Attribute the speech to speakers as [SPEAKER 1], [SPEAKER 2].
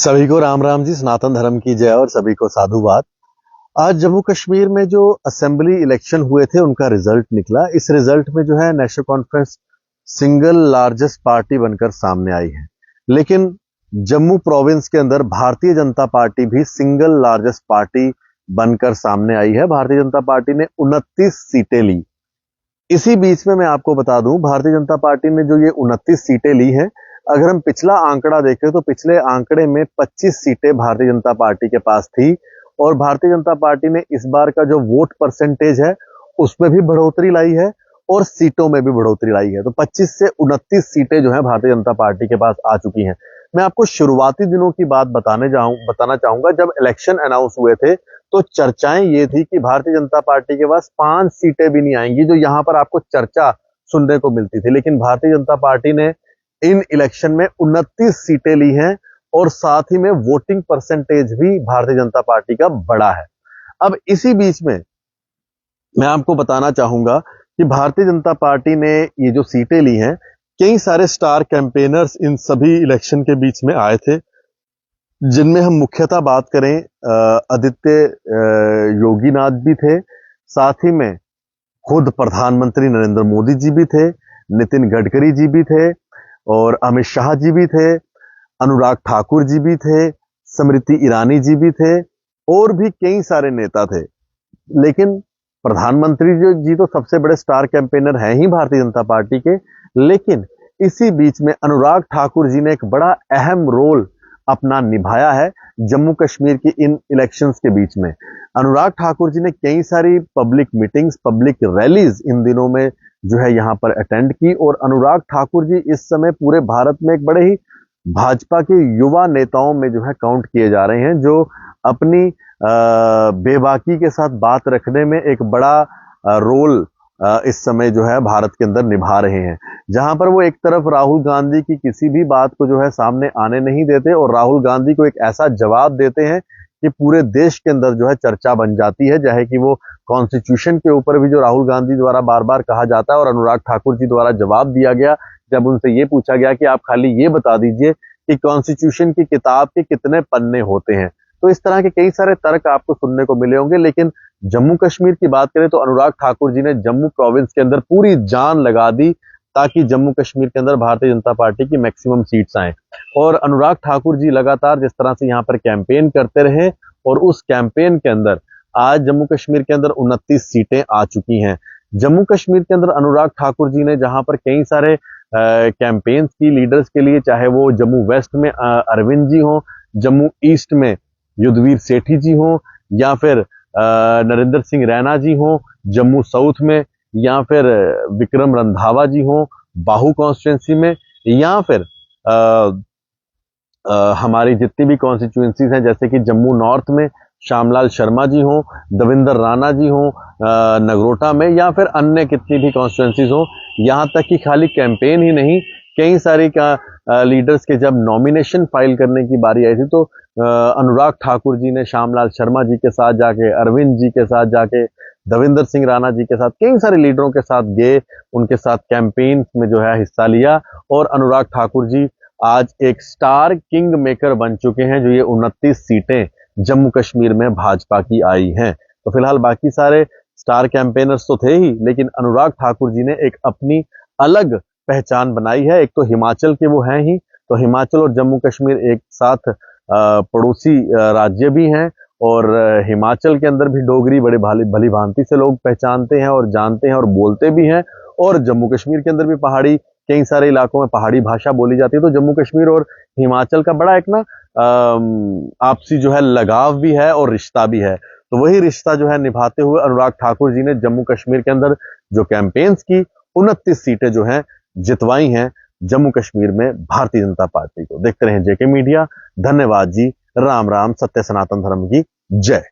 [SPEAKER 1] सभी को राम राम जी, सनातन धर्म की जय और सभी को साधुवाद। आज जम्मू कश्मीर में जो असेंबली इलेक्शन हुए थे उनका रिजल्ट निकला। इस रिजल्ट में जो है national conference single largest party बनकर सामने आई है। लेकिन जम्मू प्रोविंस के अंदर भारतीय जनता पार्टी भी सिंगल लार्जेस्ट पार्टी बनकर सामने आई है। भारतीय जनता पार्टी ने 29 सीटें ली। इसी बीच में मैं आपको बता दूं, भारतीय जनता पार्टी ने जो ये 29 सीटें ली हैं, अगर हम पिछला आंकड़ा देखें तो पिछले आंकड़े में 25 सीटें भारतीय जनता पार्टी के पास थी और भारतीय जनता पार्टी ने इस बार का जो वोट परसेंटेज है उसमें भी बढ़ोतरी लाई है और सीटों में भी बढ़ोतरी लाई है। तो 25 से 29 सीटें जो है भारतीय जनता पार्टी के पास आ चुकी हैं। मैं आपको शुरुआती दिनों की बात बताना चाहूंगा। जब इलेक्शन अनाउंस हुए थे तो चर्चाएं ये थी कि भारतीय जनता पार्टी के पास 5 सीटें भी नहीं आएंगी, जो यहां पर आपको चर्चा सुनने को मिलती थी। लेकिन भारतीय जनता पार्टी ने इन इलेक्शन में 29 सीटें ली हैं और साथ ही में वोटिंग परसेंटेज भी भारतीय जनता पार्टी का बड़ा है। अब इसी बीच में मैं आपको बताना चाहूंगा कि भारतीय जनता पार्टी ने ये जो सीटें ली हैं, कई सारे स्टार कैंपेनर्स इन सभी इलेक्शन के बीच में आए थे, जिनमें हम मुख्यतः बात करें आदित्य योगीनाथ भी थे, साथ ही में खुद प्रधानमंत्री नरेंद्र मोदी जी भी थे, नितिन गडकरी जी भी थे और अमित शाह जी भी थे, अनुराग ठाकुर जी भी थे, स्मृति ईरानी जी भी थे और भी कई सारे नेता थे। लेकिन प्रधानमंत्री जी तो सबसे बड़े स्टार कैंपेनर हैं ही भारतीय जनता पार्टी के। लेकिन इसी बीच में अनुराग ठाकुर जी ने एक बड़ा अहम रोल अपना निभाया है जम्मू कश्मीर की इन इलेक्शंस के बीच में। अनुराग ठाकुर जी ने कई सारी पब्लिक मीटिंग्स, पब्लिक रैलीज इन दिनों में जो है यहां पर अटेंड की और अनुराग ठाकुर जी इस समय पूरे भारत में एक बड़े ही भाजपा के युवा नेताओं में जो है काउंट किए जा रहे हैं, जो अपनी बेबाकी के साथ बात रखने में एक बड़ा रोल इस समय जो है भारत के अंदर निभा रहे हैं। जहां पर वो एक तरफ राहुल गांधी की किसी भी बात को जो है सामने आने नहीं देते और राहुल गांधी को एक ऐसा जवाब देते हैं कि पूरे देश के अंदर जो है चर्चा बन जाती है, चाहे कि वो कॉन्स्टिट्यूशन के ऊपर भी जो राहुल गांधी द्वारा बार बार कहा जाता है और अनुराग ठाकुर जी द्वारा जवाब दिया गया जब उनसे ये पूछा गया कि आप खाली ये बता दीजिए कि कॉन्स्टिट्यूशन की किताब के कितने पन्ने होते हैं। तो इस तरह के कई सारे तर्क आपको सुनने को मिले होंगे। लेकिन जम्मू कश्मीर की बात करें तो अनुराग ठाकुर जी ने जम्मू प्रोविंस के अंदर पूरी जान लगा दी ताकि जम्मू कश्मीर के अंदर भारतीय जनता पार्टी की मैक्सिमम सीट्स आए। और अनुराग ठाकुर जी लगातार जिस तरह से यहाँ पर कैंपेन करते रहे और उस कैंपेन के अंदर आज जम्मू कश्मीर के अंदर 29 सीटें आ चुकी हैं। जम्मू कश्मीर के अंदर अनुराग ठाकुर जी ने जहां पर कई सारे कैंपेन्स की लीडर्स के लिए, चाहे वो जम्मू वेस्ट में अरविंद जी हो, जम्मू ईस्ट में युद्धवीर सेठी जी हो, या फिर नरेंद्र सिंह रैना जी हो जम्मू साउथ में, या फिर विक्रम रंधावा जी हो बाहू कॉन्स्टिट्यूंसी में, या फिर हमारी जितनी भी कॉन्स्टिट्यूंसीज हैं जैसे कि जम्मू नॉर्थ में श्यामलाल शर्मा जी हो, दविंदर राणा जी हो नगरोटा में, या फिर अन्य कितनी भी कॉन्स्टिट्यूंसीज हो। यहाँ तक कि खाली कैंपेन ही नहीं, कई सारी लीडर्स के जब नॉमिनेशन फाइल करने की बारी आई थी तो अनुराग ठाकुर जी ने श्यामलाल शर्मा जी के साथ जाके, अरविंद जी के साथ जाके, दविंदर सिंह राणा जी के साथ, कई सारे लीडरों के साथ गए, उनके साथ कैंपेन में जो है हिस्सा लिया और अनुराग ठाकुर जी आज एक स्टार किंग मेकर बन चुके हैं, जो ये 29 सीटें जम्मू कश्मीर में भाजपा की आई हैं। तो फिलहाल बाकी सारे स्टार कैंपेनर्स तो थे ही, लेकिन अनुराग ठाकुर जी ने एक अपनी अलग पहचान बनाई है। एक तो हिमाचल के वो हैं ही, तो हिमाचल और जम्मू कश्मीर एक साथ पड़ोसी राज्य भी हैं और हिमाचल के अंदर भी डोगरी बड़े भली भांति से लोग पहचानते हैं और जानते हैं और बोलते भी हैं, और जम्मू कश्मीर के अंदर भी पहाड़ी, कई सारे इलाकों में पहाड़ी भाषा बोली जाती है। तो जम्मू कश्मीर और हिमाचल का बड़ा एक ना आपसी जो है लगाव भी है और रिश्ता भी है। तो वही रिश्ता जो है निभाते हुए अनुराग ठाकुर जी ने जम्मू कश्मीर के अंदर जो कैंपेन्स की 29 सीटें जो हैं जितवाई हैं जम्मू कश्मीर में भारतीय जनता पार्टी को। देखते रहें जेके मीडिया। धन्यवाद जी। राम राम। सत्य सनातन धर्म की जय।